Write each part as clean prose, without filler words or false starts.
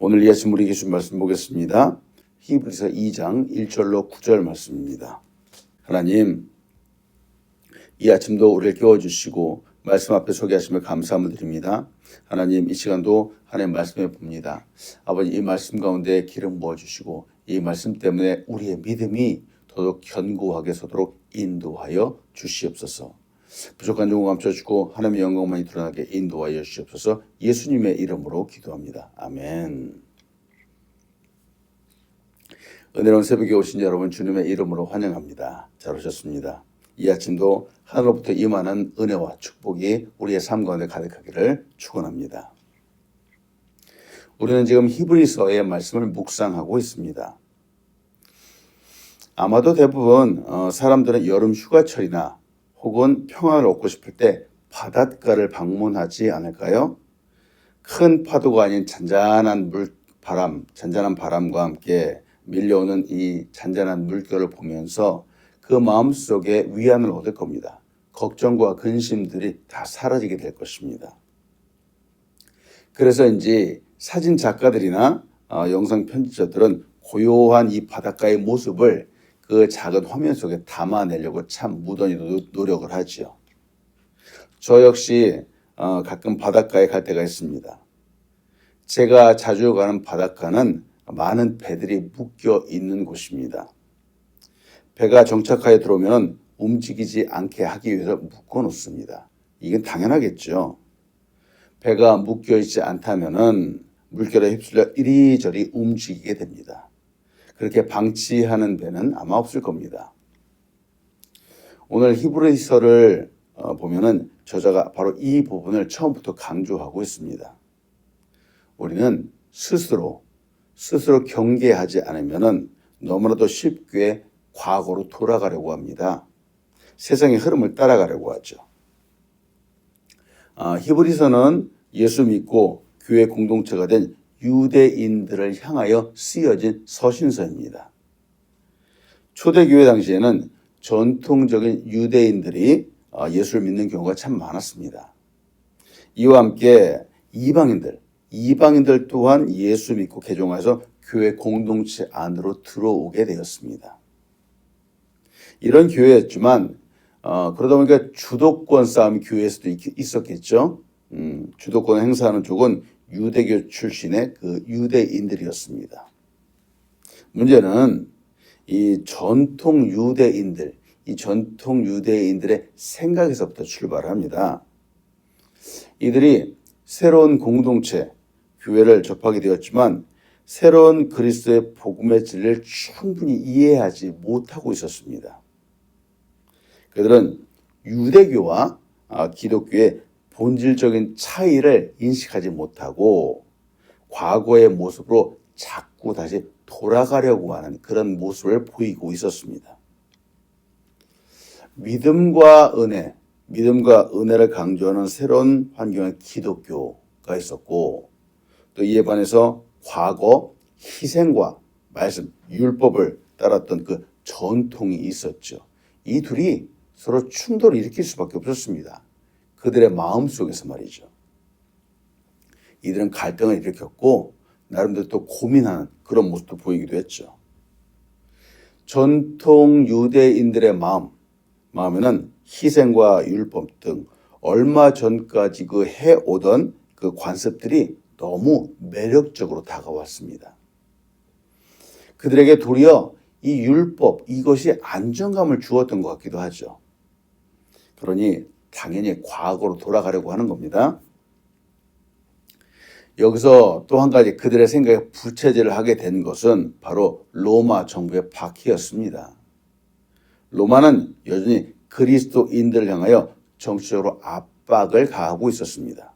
오늘 이 아침 우리 계신 말씀 보겠습니다. 히브리서 2장 1절로 9절 말씀입니다. 하나님, 이 아침도 우리를 깨워주시고 말씀 앞에 서게 하시며 감사함을 드립니다. 하나님, 이 시간도 하나님 말씀에 봅니다. 아버지, 이 말씀 가운데 기름 부어주시고 이 말씀 때문에 우리의 믿음이 더욱 견고하게 서도록 인도하여 주시옵소서. 부족한 종을 감춰주고 하나님의 영광만이 드러나게 인도하여 주시옵소서. 예수님의 이름으로 기도합니다. 아멘. 은혜로운 새벽에 오신 여러분 주님의 이름으로 환영합니다. 잘 오셨습니다. 이 아침도 하늘로부터 임하는 은혜와 축복이 우리의 삶 가운데 가득하기를 축원합니다. 우리는 지금 히브리서의 말씀을 묵상하고 있습니다. 아마도 대부분 사람들은 여름 휴가철이나 혹은 평화를 얻고 싶을 때 바닷가를 방문하지 않을까요? 큰 파도가 아닌 잔잔한 바람과 함께 밀려오는 이 잔잔한 물결을 보면서 그 마음속에 위안을 얻을 겁니다. 걱정과 근심들이 다 사라지게 될 것입니다. 그래서인지 사진 작가들이나 영상 편집자들은 고요한 이 바닷가의 모습을 그 작은 화면 속에 담아내려고 참 무던히 노력을 하지요. 저 역시 가끔 바닷가에 갈 때가 있습니다. 제가 자주 가는 바닷가는 많은 배들이 묶여 있는 곳입니다. 배가 정착하에 들어오면 움직이지 않게 하기 위해서 묶어 놓습니다. 이건 당연하겠죠. 배가 묶여 있지 않다면 물결에 휩쓸려 이리저리 움직이게 됩니다. 그렇게 방치하는 배는 아마 없을 겁니다. 오늘 히브리서를 보면은 저자가 바로 이 부분을 처음부터 강조하고 있습니다. 우리는 스스로 경계하지 않으면은 너무나도 쉽게 과거로 돌아가려고 합니다. 세상의 흐름을 따라가려고 하죠. 히브리서는 예수 믿고 교회 공동체가 된 유대인들을 향하여 쓰여진 서신서입니다. 초대교회 당시에는 전통적인 유대인들이 예수를 믿는 경우가 참 많았습니다. 이와 함께 이방인들 또한 예수 믿고 개종해서 교회 공동체 안으로 들어오게 되었습니다. 이런 교회였지만 그러다 보니까 주도권 싸움이 교회에서도 있었겠죠. 주도권을 행사하는 쪽은 유대교 출신의 그 유대인들이었습니다. 문제는 이 전통 유대인들의 생각에서부터 출발합니다. 이들이 새로운 공동체, 교회를 접하게 되었지만 새로운 그리스도의 복음의 진리를 충분히 이해하지 못하고 있었습니다. 그들은 유대교와 기독교의 본질적인 차이를 인식하지 못하고 과거의 모습으로 자꾸 다시 돌아가려고 하는 그런 모습을 보이고 있었습니다. 믿음과 은혜를 강조하는 새로운 환경의 기독교가 있었고 또 이에 반해서 과거 희생과 말씀, 율법을 따랐던 그 전통이 있었죠. 이 둘이 서로 충돌을 일으킬 수밖에 없었습니다. 그들의 마음속에서 말이죠. 이들은 갈등을 일으켰고 나름대로 또 고민하는 그런 모습도 보이기도 했죠. 전통 유대인들의 마음에는 희생과 율법 등 얼마 전까지 그 해오던 그 관습들이 너무 매력적으로 다가왔습니다. 그들에게 도리어 이 율법, 이것이 안정감을 주었던 것 같기도 하죠. 그러니 당연히 과거로 돌아가려고 하는 겁니다. 여기서 또 한 가지 그들의 생각에 부채질을 하게 된 것은 바로 로마 정부의 박해였습니다. 로마는 여전히 그리스도인들을 향하여 정치적으로 압박을 가하고 있었습니다.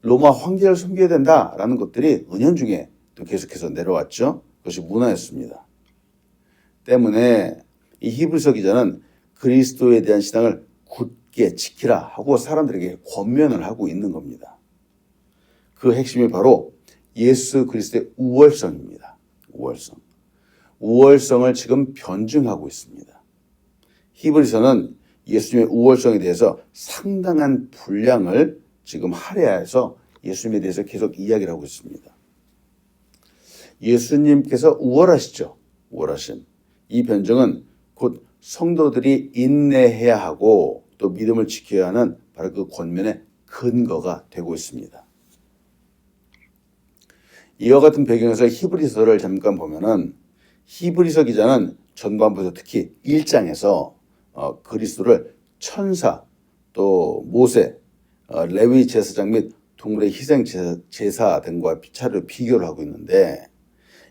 로마 황제를 섬겨야 된다라는 것들이 은연중에 또 계속해서 내려왔죠. 그것이 문화였습니다. 때문에 이 히브리서 기자는 그리스도에 대한 신앙을 굳게 지키라 하고 사람들에게 권면을 하고 있는 겁니다. 그 핵심이 바로 예수 그리스도의 우월성입니다. 우월성을 지금 변증하고 있습니다. 히브리서는 예수님의 우월성에 대해서 상당한 분량을 지금 할애해서 예수님에 대해서 계속 이야기를 하고 있습니다. 예수님께서 우월하시죠. 우월하심. 이 변증은 곧 성도들이 인내해야 하고 또 믿음을 지켜야 하는 바로 그 권면의 근거가 되고 있습니다. 이와 같은 배경에서 히브리서를 잠깐 보면은 히브리서 기자는 전반부에서 특히 1장에서 그리스도를 천사, 또 모세, 레위 제사장 및 동물의 희생 제사 등과 차례로 비교를 하고 있는데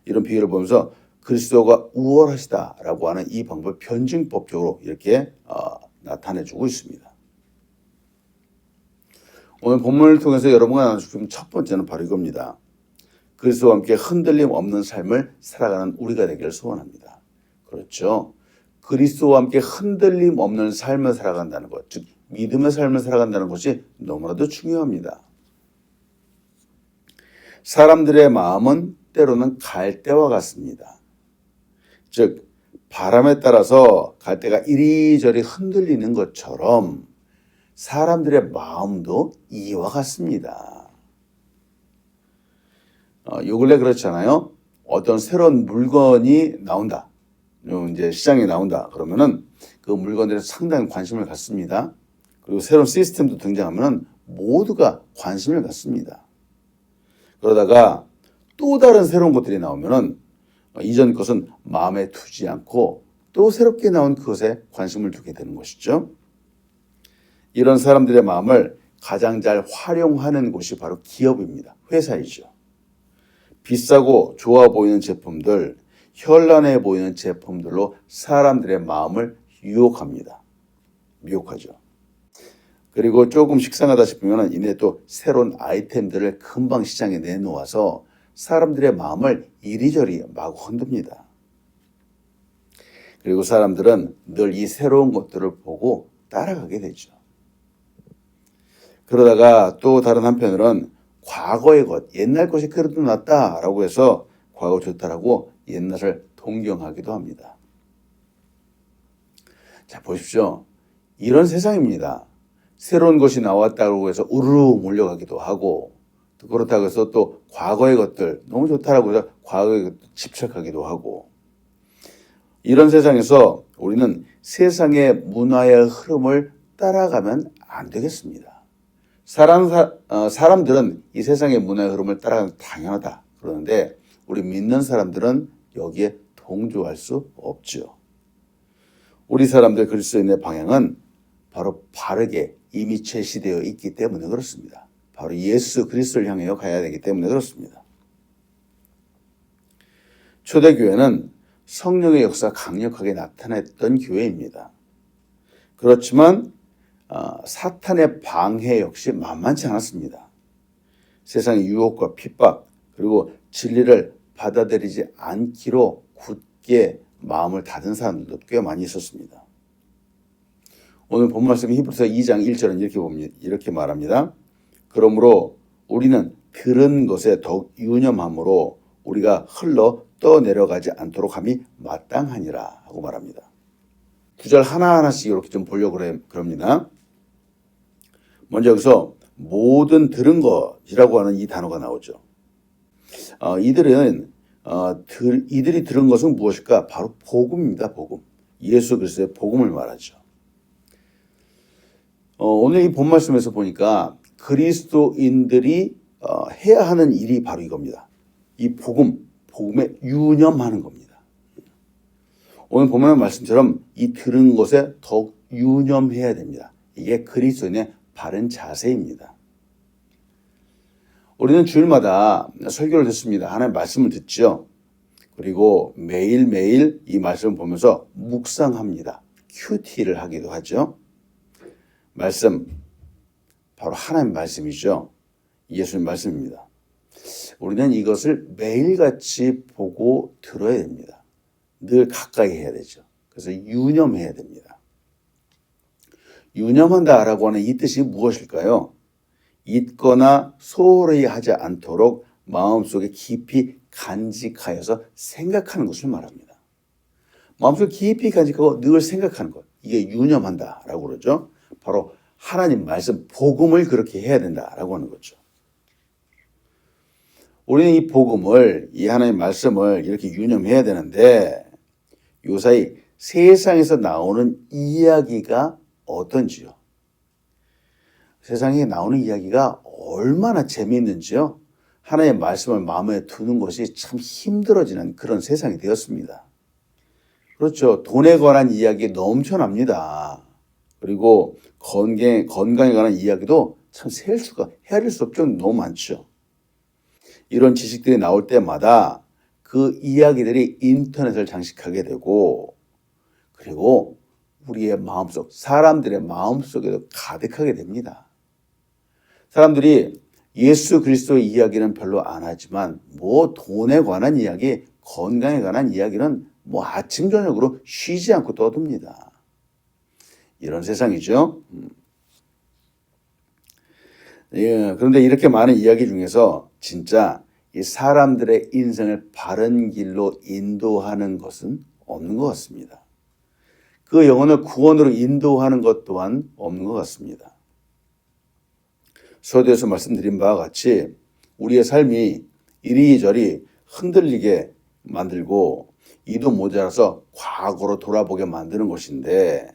이런 비교를 보면서 그리스도가 우월하시다라고 하는 이 방법을 변증법적으로 이렇게 나타내주고 있습니다. 오늘 본문을 통해서 여러분과 나누실 첫 번째는 바로 이겁니다. 그리스도와 함께 흔들림 없는 삶을 살아가는 우리가 되기를 소원합니다. 그렇죠. 그리스도와 함께 흔들림 없는 삶을 살아간다는 것, 즉 믿음의 삶을 살아간다는 것이 너무나도 중요합니다. 사람들의 마음은 때로는 갈대와 같습니다. 즉 바람에 따라서 갈대가 이리저리 흔들리는 것처럼 사람들의 마음도 이와 같습니다. 요 근래 그렇잖아요. 어떤 새로운 물건이 나온다. 이제 시장에 나온다. 그러면은 그 물건들에 상당히 관심을 갖습니다. 그리고 새로운 시스템도 등장하면은 모두가 관심을 갖습니다. 그러다가 또 다른 새로운 것들이 나오면은 이전 것은 마음에 두지 않고 또 새롭게 나온 그것에 관심을 두게 되는 것이죠. 이런 사람들의 마음을 가장 잘 활용하는 곳이 바로 기업입니다. 회사이죠. 비싸고 좋아 보이는 제품들, 현란해 보이는 제품들로 사람들의 마음을 유혹합니다. 미혹하죠. 그리고 조금 식상하다 싶으면 이내 또 새로운 아이템들을 금방 시장에 내놓아서 사람들의 마음을 이리저리 마구 흔듭니다. 그리고 사람들은 늘 이 새로운 것들을 보고 따라가게 되죠. 그러다가 또 다른 한편으로는 과거의 것, 옛날 것이 그래도 낫다라고 해서 과거 좋다라고 옛날을 동경하기도 합니다. 자, 보십시오. 이런 세상입니다. 새로운 것이 나왔다고 해서 우르르 몰려가기도 하고 또 그렇다고 해서 또 과거의 것들 너무 좋다라고 해서 과거의 것들 집착하기도 하고 이런 세상에서 우리는 세상의 문화의 흐름을 따라가면 안 되겠습니다. 사람들은 이 세상의 문화의 흐름을 따라가는 게 당연하다 그러는데 우리 믿는 사람들은 여기에 동조할 수 없죠. 우리 사람들 그리스도인의 방향은 바로 바르게 이미 제시되어 있기 때문에 그렇습니다. 바로 예수 그리스도를 향해 가야 되기 때문에 그렇습니다. 초대교회는 성령의 역사가 강력하게 나타났던 교회입니다. 그렇지만 사탄의 방해 역시 만만치 않았습니다. 세상의 유혹과 핍박 그리고 진리를 받아들이지 않기로 굳게 마음을 닫은 사람들도 꽤 많이 있었습니다. 오늘 본 말씀 히브리서 2장 1절은 이렇게 말합니다. 그러므로 우리는 들은 것에 더욱 유념함으로 우리가 흘러 떠내려가지 않도록 함이 마땅하니라 하고 말합니다. 구절 하나하나씩 이렇게 좀 보려고 그럽니다. 먼저 여기서 모든 들은 것이라고 하는 이 단어가 나오죠. 이들이 들은 것은 무엇일까? 바로 복음입니다. 복음. 예수 그리스도의 복음을 말하죠. 오늘 이 본 말씀에서 보니까 그리스도인들이 해야 하는 일이 바로 이겁니다. 이 복음에 유념하는 겁니다. 오늘 보면 말씀처럼 이 들은 것에 더욱 유념해야 됩니다. 이게 그리스도인의 바른 자세입니다. 우리는 주일마다 설교를 듣습니다. 하나님의 말씀을 듣죠. 그리고 매일매일 이 말씀을 보면서 묵상합니다. 큐티를 하기도 하죠. 말씀, 바로 하나님의 말씀이죠. 예수님 말씀입니다. 우리는 이것을 매일같이 보고 들어야 됩니다. 늘 가까이 해야 되죠. 그래서 유념해야 됩니다. 유념한다라고 하는 이 뜻이 무엇일까요? 잊거나 소홀히 하지 않도록 마음속에 깊이 간직하여서 생각하는 것을 말합니다. 마음속에 깊이 간직하고 늘 생각하는 것. 이게 유념한다라고 그러죠. 바로 하나님 말씀, 복음을 그렇게 해야 된다라고 하는 거죠. 우리는 이 복음을, 이 하나님의 말씀을 이렇게 유념해야 되는데 요사이 세상에서 나오는 이야기가 어떤지요. 세상에 나오는 이야기가 얼마나 재미있는지요. 하나님의 말씀을 마음에 두는 것이 참 힘들어지는 그런 세상이 되었습니다. 그렇죠. 돈에 관한 이야기 넘쳐납니다. 그리고 건강에 관한 이야기도 참 헤아릴 수 없을 너무 많죠. 이런 지식들이 나올 때마다 그 이야기들이 인터넷을 장식하게 되고 그리고 우리의 마음속, 사람들의 마음속에도 가득하게 됩니다. 사람들이 예수 그리스도의 이야기는 별로 안 하지만 돈에 관한 이야기, 건강에 관한 이야기는 아침 저녁으로 쉬지 않고 떠듭니다. 이런 세상이죠. 예, 그런데 이렇게 많은 이야기 중에서 진짜 이 사람들의 인생을 바른 길로 인도하는 것은 없는 것 같습니다. 그 영혼을 구원으로 인도하는 것 또한 없는 것 같습니다. 서두에서 말씀드린 바와 같이 우리의 삶이 이리저리 흔들리게 만들고 이도 모자라서 과거로 돌아보게 만드는 것인데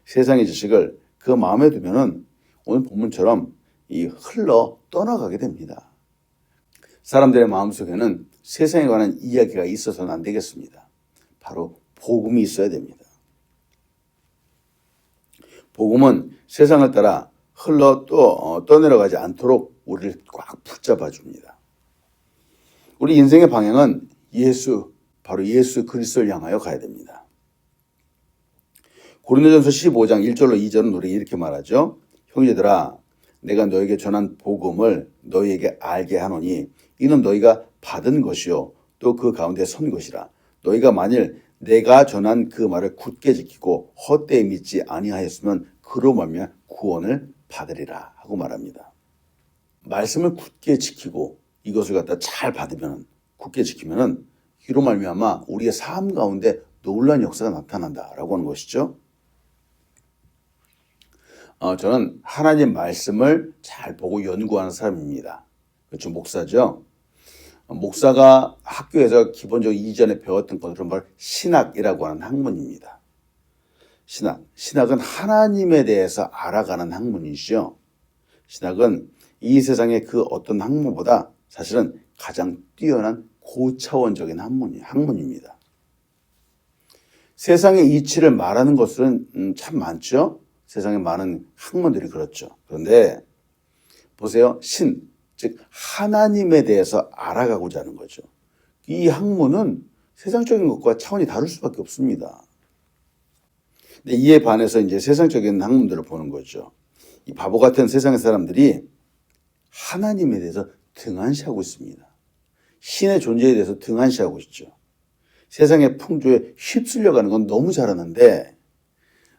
세상의 지식을 그 마음에 두면은 오늘 본문처럼 흘러 떠나가게 됩니다. 사람들의 마음속에는 세상에 관한 이야기가 있어서는 안 되겠습니다. 바로 복음이 있어야 됩니다. 복음은 세상을 따라 흘러 떠내려가지 않도록 우리를 꽉 붙잡아 줍니다. 우리 인생의 방향은 바로 예수 그리스도를 향하여 가야 됩니다. 고린도전서 15장 1절로 2절은 우리에게 이렇게 말하죠. 형제들아 내가 너에게 전한 복음을 너희에게 알게 하노니 이는 너희가 받은 것이요 또 그 가운데 선 것이라. 너희가 만일 내가 전한 그 말을 굳게 지키고 헛되이 믿지 아니하였으면 그로 말미암아 구원을 받으리라 하고 말합니다. 말씀을 굳게 지키고 이것을 갖다 잘 받으면 굳게 지키면은 이로 말미암아 우리의 삶 가운데 놀라운 역사가 나타난다라고 하는 것이죠. 저는 하나님 말씀을 잘 보고 연구하는 사람입니다. 그렇죠, 목사죠. 목사가 학교에서 기본적으로 이전에 배웠던 것들은 바로 신학이라고 하는 학문입니다. 신학은 하나님에 대해서 알아가는 학문이죠. 신학은 이 세상의 그 어떤 학문보다 사실은 가장 뛰어난 고차원적인 학문입니다. 세상의 이치를 말하는 것은 참 많죠. 세상에 많은 학문들이 그렇죠. 그런데 보세요. 즉 하나님에 대해서 알아가고자 하는 거죠. 이 학문은 세상적인 것과 차원이 다를 수밖에 없습니다. 근데 이에 반해서 이제 세상적인 학문들을 보는 거죠. 이 바보 같은 세상의 사람들이 하나님에 대해서 등한시하고 있습니다. 신의 존재에 대해서 등한시하고 있죠. 세상의 풍조에 휩쓸려가는 건 너무 잘하는데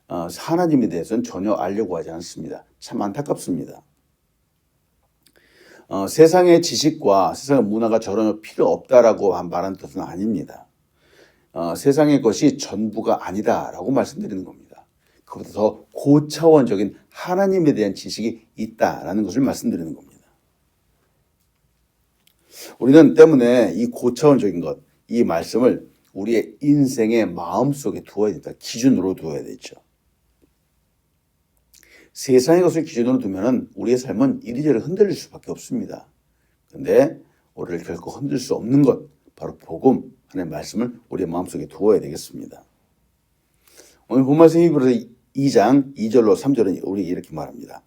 하나님에 대해서는 전혀 알려고 하지 않습니다. 참 안타깝습니다. 세상의 지식과 세상의 문화가 전혀 필요 없다라고 말하는 뜻은 아닙니다. 세상의 것이 전부가 아니다라고 말씀드리는 겁니다. 그보다 더 고차원적인 하나님에 대한 지식이 있다라는 것을 말씀드리는 겁니다. 우리는 때문에 이 고차원적인 것, 이 말씀을 우리의 인생의 마음속에 두어야 된다. 기준으로 두어야 되죠. 세상의 것을 기준으로 두면 우리의 삶은 이리저리 흔들릴 수밖에 없습니다. 그런데 우리를 결코 흔들 수 없는 것, 바로 복음, 하나님의 말씀을 우리의 마음속에 두어야 되겠습니다. 오늘 본말씀 히브리서 2장 2절로 3절은 우리 이렇게 말합니다.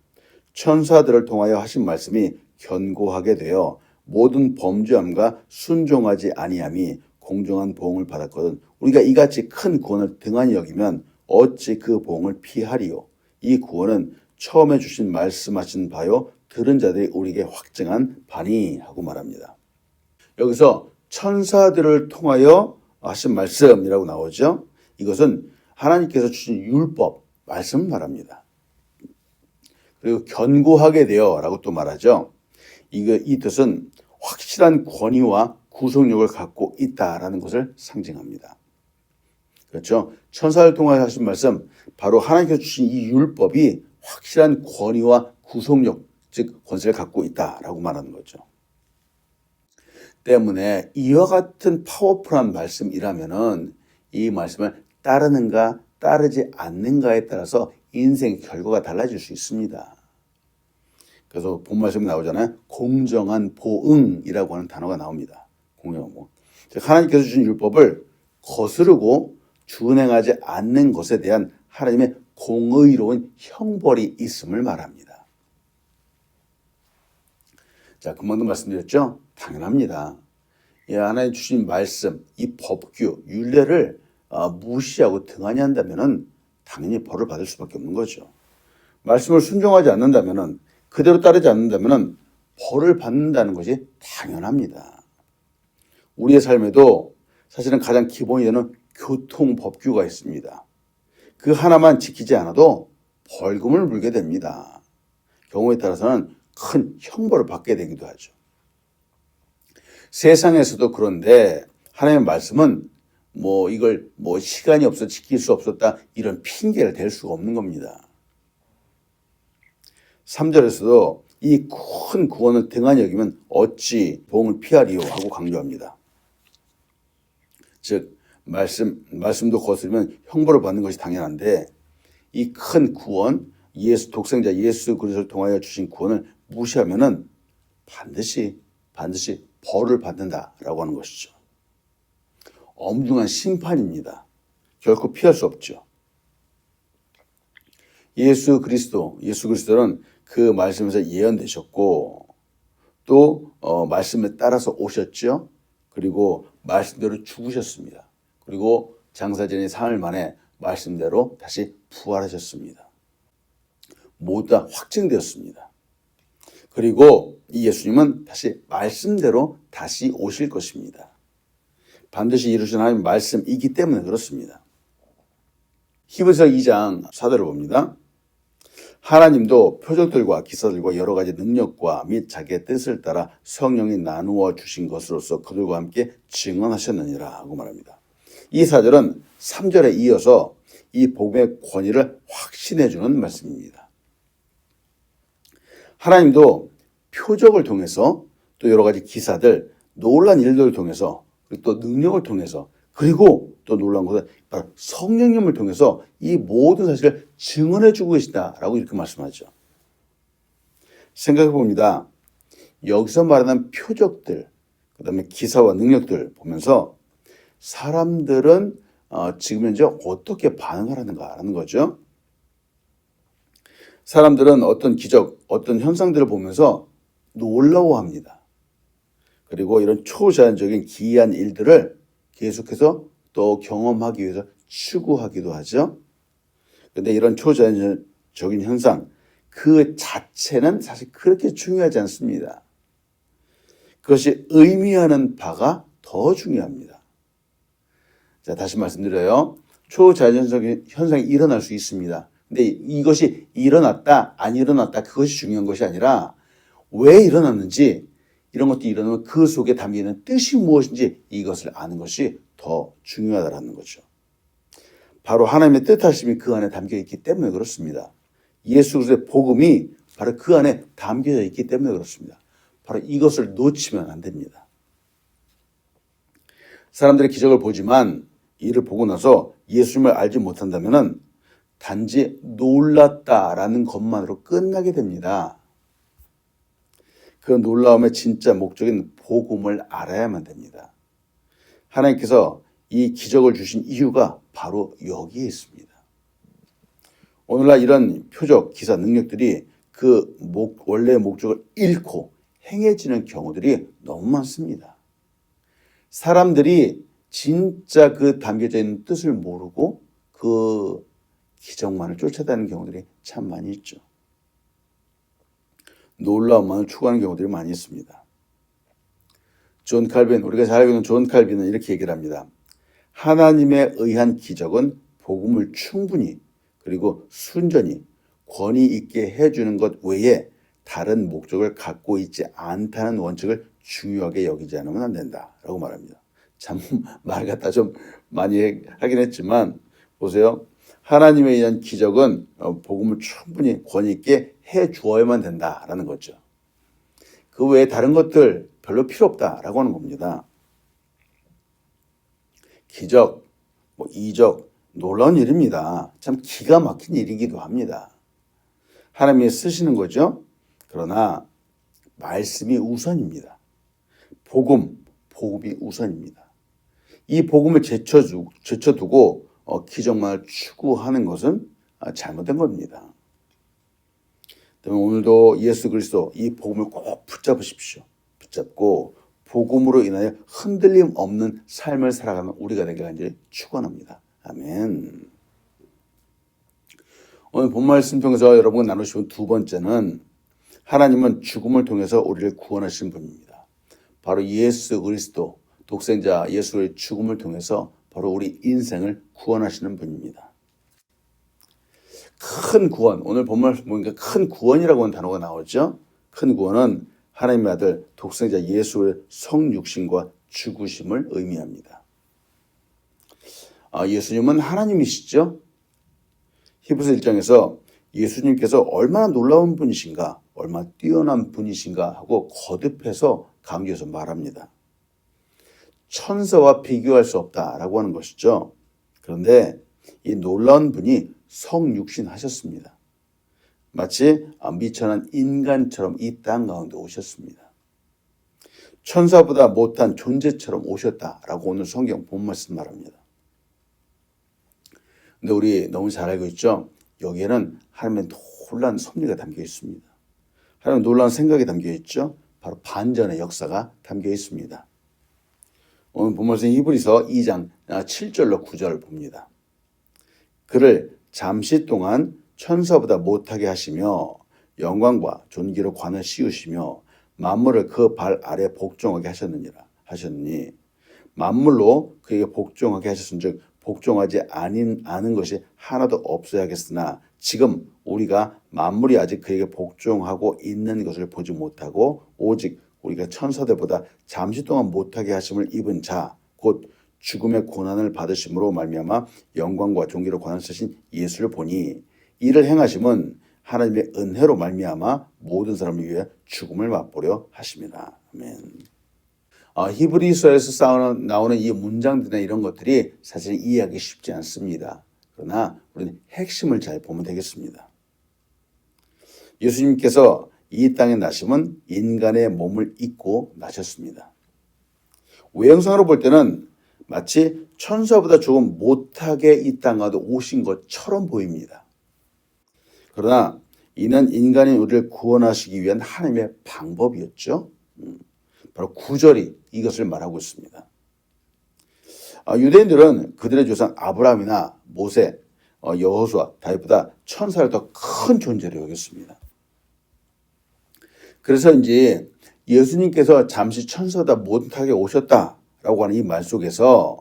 천사들을 통하여 하신 말씀이 견고하게 되어 모든 범죄함과 순종하지 아니함이 공정한 보응을 받았거든 우리가 이같이 큰 구원을 등한히 여기면 어찌 그 보응을 피하리요. 이 구원은 처음에 주신 말씀하신 바요 들은 자들이 우리에게 확증한 바니 하고 말합니다. 여기서 천사들을 통하여 하신 말씀이라고 나오죠. 이것은 하나님께서 주신 율법, 말씀을 말합니다. 그리고 견고하게 되어 라고 또 말하죠. 이 뜻은 확실한 권위와 구속력을 갖고 있다라는 것을 상징합니다. 그렇죠. 천사를 통하여 하신 말씀, 바로 하나님께서 주신 이 율법이 확실한 권위와 구속력, 즉 권세를 갖고 있다라고 말하는 거죠. 때문에 이와 같은 파워풀한 말씀이라면은 이 말씀을 따르는가 따르지 않는가에 따라서 인생 결과가 달라질 수 있습니다. 그래서 본 말씀이 나오잖아요. 공정한 보응이라고 하는 단어가 나옵니다. 공정한 보응. 즉 하나님께서 주신 율법을 거스르고 준행하지 않는 것에 대한 하나님의 공의로운 형벌이 있음을 말합니다. 자, 금방도 말씀드렸죠? 당연합니다. 하나님 주신 말씀, 이 법규, 율례를 무시하고 등한히 한다면 당연히 벌을 받을 수밖에 없는 거죠. 말씀을 순종하지 않는다면, 그대로 따르지 않는다면 벌을 받는다는 것이 당연합니다. 우리의 삶에도 사실은 가장 기본이 되는 교통법규가 있습니다. 그 하나만 지키지 않아도 벌금을 물게 됩니다. 경우에 따라서는 큰 형벌을 받게 되기도 하죠. 세상에서도 그런데 하나님의 말씀은 이걸 시간이 없어 지킬 수 없었다 이런 핑계를 댈 수가 없는 겁니다. 3절에서도 이 큰 구원을 등한히 여기면 어찌 보응을 피하리요 하고 강조합니다. 즉 말씀도 거스르면 형벌을 받는 것이 당연한데 이 큰 구원, 독생자 예수 그리스도를 통하여 주신 구원을 무시하면은 반드시 벌을 받는다라고 하는 것이죠. 엄중한 심판입니다. 결코 피할 수 없죠. 예수 그리스도는 그 말씀에서 예언되셨고 또 말씀에 따라서 오셨죠. 그리고 말씀대로 죽으셨습니다. 그리고 장사전이 3일 만에 말씀대로 다시 부활하셨습니다. 모두 다 확증되었습니다. 그리고 이 예수님은 다시 말씀대로 다시 오실 것입니다. 반드시 이루신 하나님의 말씀이기 때문에 그렇습니다. 히브리서 2장 4절을 봅니다. 하나님도 표적들과 기사들과 여러 가지 능력과 및 자기의 뜻을 따라 성령이 나누어 주신 것으로서 그들과 함께 증언하셨느니라 하고 말합니다. 이 4절은 3절에 이어서 이 복음의 권위를 확신해 주는 말씀입니다. 하나님도 표적을 통해서 또 여러 가지 기사들, 놀라운 일들을 통해서 또 능력을 통해서 그리고 또 놀라운 것은 바로 성령님을 통해서 이 모든 사실을 증언해 주고 계시다라고 이렇게 말씀하죠. 생각해 봅니다. 여기서 말하는 표적들, 그 다음에 기사와 능력들 보면서 사람들은 지금 현재 어떻게 반응을 하는가라는 거죠. 사람들은 어떤 기적, 어떤 현상들을 보면서 놀라워합니다. 그리고 이런 초자연적인 기이한 일들을 계속해서 또 경험하기 위해서 추구하기도 하죠. 그런데 이런 초자연적인 현상, 그 자체는 사실 그렇게 중요하지 않습니다. 그것이 의미하는 바가 더 중요합니다. 자, 다시 말씀드려요. 초자연적인 현상이 일어날 수 있습니다. 근데 이것이 일어났다, 안 일어났다, 그것이 중요한 것이 아니라 왜 일어났는지, 이런 것들이 일어나면 그 속에 담기는 뜻이 무엇인지 이것을 아는 것이 더 중요하다는 거죠. 바로 하나님의 뜻하심이 그 안에 담겨 있기 때문에 그렇습니다. 예수 그리스도의 복음이 바로 그 안에 담겨져 있기 때문에 그렇습니다. 바로 이것을 놓치면 안 됩니다. 사람들이 기적을 보지만 이를 보고 나서 예수님을 알지 못한다면 단지 놀랐다라는 것만으로 끝나게 됩니다. 그 놀라움의 진짜 목적인 복음을 알아야만 됩니다. 하나님께서 이 기적을 주신 이유가 바로 여기에 있습니다. 오늘날 이런 표적, 기사, 능력들이 그 원래의 목적을 잃고 행해지는 경우들이 너무 많습니다. 사람들이 진짜 그 담겨져 있는 뜻을 모르고 그 기적만을 쫓아다니는 경우들이 참 많이 있죠. 놀라움만을 추구하는 경우들이 많이 있습니다. 우리가 잘 알고 있는 존 칼빈은 이렇게 얘기를 합니다. 하나님에 의한 기적은 복음을 충분히 그리고 순전히 권위 있게 해주는 것 외에 다른 목적을 갖고 있지 않다는 원칙을 중요하게 여기지 않으면 안 된다라고 말합니다. 참 말 갖다 좀 많이 하긴 했지만 보세요. 하나님에 의한 기적은 복음을 충분히 권위 있게 해 주어야만 된다라는 거죠. 그 외에 다른 것들 별로 필요 없다라고 하는 겁니다. 기적, 이적, 놀라운 일입니다. 참 기가 막힌 일이기도 합니다. 하나님이 쓰시는 거죠. 그러나 말씀이 우선입니다. 복음이 우선입니다. 이 복음을 제쳐두고 기적만을 추구하는 것은 잘못된 겁니다. 때문에 오늘도 예수 그리스도 이 복음을 꼭 붙잡으십시오. 붙잡고 복음으로 인하여 흔들림 없는 삶을 살아가는 우리가 되길 간절히 축원합니다. 아멘. 오늘 본 말씀 통해서 여러분과 나누시는 두 번째는 하나님은 죽음을 통해서 우리를 구원하신 분입니다. 바로 예수 그리스도 독생자 예수의 죽음을 통해서 바로 우리 인생을 구원하시는 분입니다. 큰 구원, 오늘 본 말씀 보니까 큰 구원이라고 하는 단어가 나오죠. 큰 구원은 하나님의 아들 독생자 예수의 성육신과 죽으심을 의미합니다. 예수님은 하나님이시죠. 히브리서 1장에서 예수님께서 얼마나 놀라운 분이신가, 얼마나 뛰어난 분이신가 하고 거듭해서 강조해서 말합니다. 천사와 비교할 수 없다라고 하는 것이죠. 그런데 이 놀라운 분이 성육신 하셨습니다. 마치 미천한 인간처럼 이 땅 가운데 오셨습니다. 천사보다 못한 존재처럼 오셨다라고 오늘 성경 본말씀 말합니다. 근데 우리 너무 잘 알고 있죠? 여기에는 하나님의 놀라운 섭리가 담겨 있습니다. 하나님의 놀라운 생각이 담겨 있죠? 바로 반전의 역사가 담겨 있습니다. 오늘 본문에서 히브리서 2장 7절로 9절을 봅니다. 그를 잠시 동안 천사보다 못하게 하시며 영광과 존귀로 관을 씌우시며 만물을 그 발 아래 복종하게 하셨느니 만물로 그에게 복종하게 하셨은즉 복종하지 않은 것이 하나도 없어야겠으나 지금 우리가 만물이 아직 그에게 복종하고 있는 것을 보지 못하고 오직 우리가 천사들보다 잠시 동안 못하게 하심을 입은 자 곧 죽음의 고난을 받으심으로 말미암아 영광과 존귀로 관을 쓰신 예수를 보니 이를 행하심은 하나님의 은혜로 말미암아 모든 사람을 위해 죽음을 맛보려 하심이라. 아멘. 히브리서에서 나오는 이 문장들이나 이런 것들이 사실 이해하기 쉽지 않습니다. 그러나 우리는 핵심을 잘 보면 되겠습니다. 예수님께서 이 땅에 나심은 인간의 몸을 입고 나셨습니다. 외형상으로 볼 때는 마치 천사보다 조금 못하게 이 땅에도 오신 것처럼 보입니다. 그러나 이는 인간인 우리를 구원하시기 위한 하나님의 방법이었죠. 바로 구절이 이것을 말하고 있습니다. 유대인들은 그들의 조상 아브라함이나 모세, 여호수아, 다윗보다 천사를 더 큰 존재로 여겼습니다. 그래서 이제 예수님께서 잠시 천사보다 못하게 오셨다라고 하는 이 말 속에서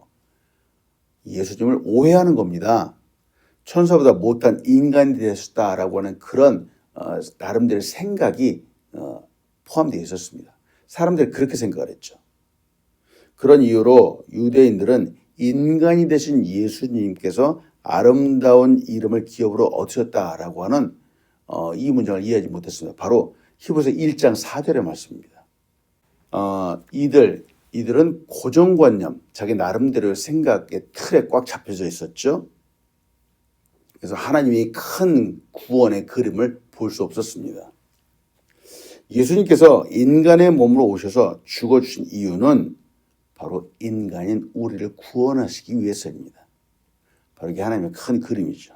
예수님을 오해하는 겁니다. 천사보다 못한 인간이 되셨다라고 하는 그런 나름대로 생각이 포함되어 있었습니다. 사람들이 그렇게 생각을 했죠. 그런 이유로 유대인들은 인간이 되신 예수님께서 아름다운 이름을 기업으로 얻으셨다라고 하는 이 문장을 이해하지 못했습니다. 바로 히브리서 1장 4절의 말씀입니다. 이들은 고정관념, 자기 나름대로의 생각의 틀에 꽉 잡혀져 있었죠. 그래서 하나님이 큰 구원의 그림을 볼 수 없었습니다. 예수님께서 인간의 몸으로 오셔서 죽어주신 이유는 바로 인간인 우리를 구원하시기 위해서입니다. 바로 이게 하나님의 큰 그림이죠.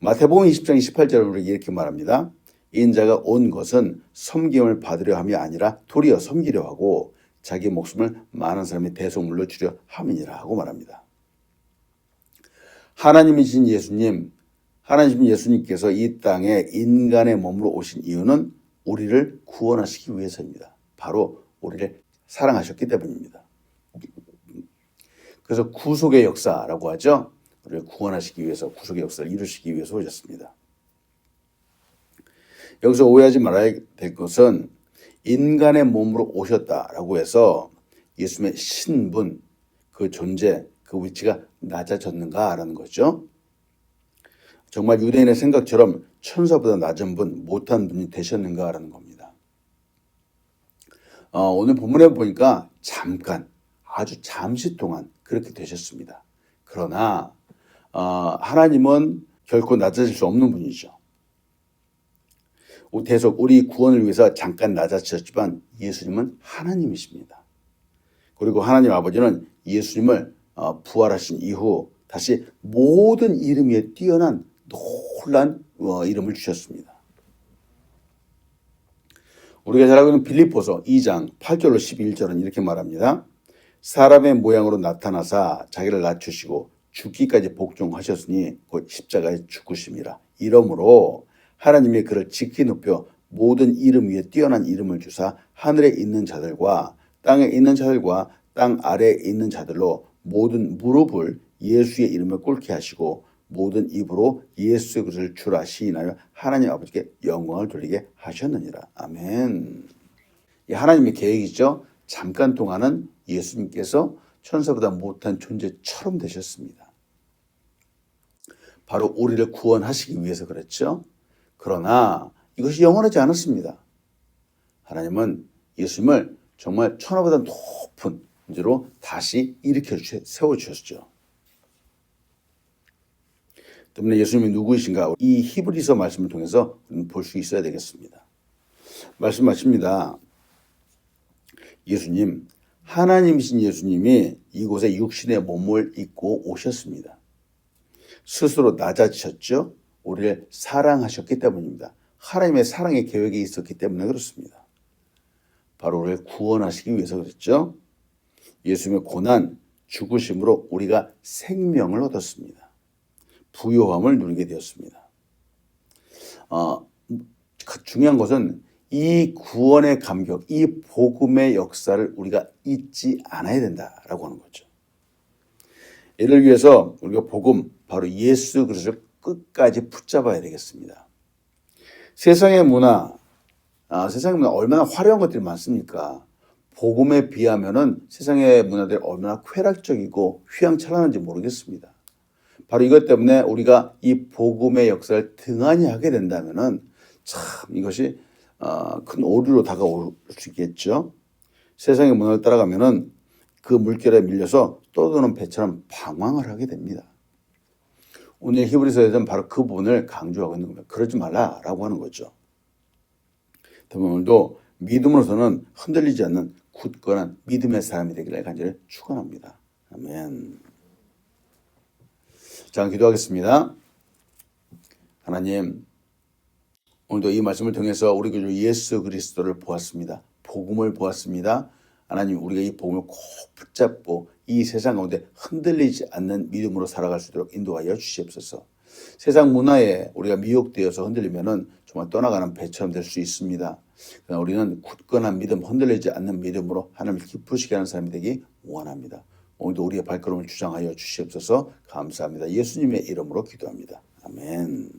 마태복음 20장 28절에 우리에게 이렇게 말합니다. 인자가 온 것은 섬김을 받으려 함이 아니라 도리어 섬기려 하고 자기 목숨을 많은 사람의 대속물로 주려 함이니라 하고 말합니다. 하나님이신 예수님께서 이 땅에 인간의 몸으로 오신 이유는 우리를 구원하시기 위해서입니다. 바로 우리를 사랑하셨기 때문입니다. 그래서 구속의 역사라고 하죠. 우리를 구원하시기 위해서 구속의 역사를 이루시기 위해서 오셨습니다. 여기서 오해하지 말아야 될 것은 인간의 몸으로 오셨다라고 해서 예수님의 신분, 그 존재, 그 위치가 낮아졌는가라는 거죠. 정말 유대인의 생각처럼 천사보다 낮은 분, 못한 분이 되셨는가라는 겁니다. 오늘 본문에 보니까 잠깐, 아주 잠시 동안 그렇게 되셨습니다. 그러나 하나님은 결코 낮아질 수 없는 분이죠. 계속 우리 구원을 위해서 잠깐 낮아지셨지만 예수님은 하나님이십니다. 그리고 하나님 아버지는 예수님을 부활하신 이후 다시 모든 이름 위에 뛰어난 놀란 이름을 주셨습니다. 우리가 잘 알고 있는 빌립보서 2장 8절로 11절은 이렇게 말합니다. 사람의 모양으로 나타나사 자기를 낮추시고 죽기까지 복종하셨으니 곧 십자가에 죽으심이라. 이러므로 하나님이 그를 지키 높여 모든 이름 위에 뛰어난 이름을 주사 하늘에 있는 자들과 땅에 있는 자들과 땅 아래에 있는 자들로 모든 무릎을 예수의 이름에 꿇게 하시고 모든 입으로 예수 그리스도를 주라 시인하여 하나님 아버지께 영광을 돌리게 하셨느니라. 아멘. 이 하나님의 계획이죠. 잠깐 동안은 예수님께서 천사보다 못한 존재처럼 되셨습니다. 바로 우리를 구원하시기 위해서 그랬죠. 그러나 이것이 영원하지 않았습니다. 하나님은 예수님을 정말 천하보다 높은 존재로 다시 일으켜 세워주셨죠. 때문에 예수님이 누구이신가? 이 히브리서 말씀을 통해서 볼 수 있어야 되겠습니다. 말씀하십니다. 예수님, 하나님이신 예수님이 이곳에 육신의 몸을 입고 오셨습니다. 스스로 낮아지셨죠. 우리를 사랑하셨기 때문입니다. 하나님의 사랑의 계획이 있었기 때문에 그렇습니다. 바로 우리를 구원하시기 위해서 그랬죠. 예수님의 고난, 죽으심으로 우리가 생명을 얻었습니다. 부요함을 누리게 되었습니다. 중요한 것은 이 구원의 감격, 이 복음의 역사를 우리가 잊지 않아야 된다라고 하는 거죠. 이를 위해서 우리가 복음, 바로 예수 그리스도를 끝까지 붙잡아야 되겠습니다. 세상의 문화 얼마나 화려한 것들이 많습니까? 복음에 비하면은 세상의 문화들이 얼마나 쾌락적이고 휘황찬란한지 모르겠습니다. 바로 이것 때문에 우리가 이 복음의 역사를 등한히 하게 된다면은 참 이것이 큰 오류로 다가올 수 있겠죠. 세상의 문화를 따라가면은 그 물결에 밀려서 떠도는 배처럼 방황을 하게 됩니다. 오늘 히브리서에서는 바로 그 부분을 강조하고 있는 겁니다. 그러지 말라라고 하는 거죠. 오늘도 믿음으로서는 흔들리지 않는 굳건한 믿음의 사람이 되기를 간절히 축원합니다. 아멘. 자, 기도하겠습니다. 하나님, 오늘도 이 말씀을 통해서 우리 구 예수 그리스도를 보았습니다. 복음을 보았습니다. 하나님, 우리가 이 복음을 꼭 붙잡고 이 세상 가운데 흔들리지 않는 믿음으로 살아갈 수 있도록 인도하여 주시옵소서. 세상 문화에 우리가 미혹되어서 흔들리면은 정말 떠나가는 배처럼 될 수 있습니다. 그러나 우리는 굳건한 믿음, 흔들리지 않는 믿음으로 하나님을 기쁘시게 하는 사람이 되기 원합니다. 오늘도 우리의 발걸음을 주장하여 주시옵소서. 감사합니다. 예수님의 이름으로 기도합니다. 아멘.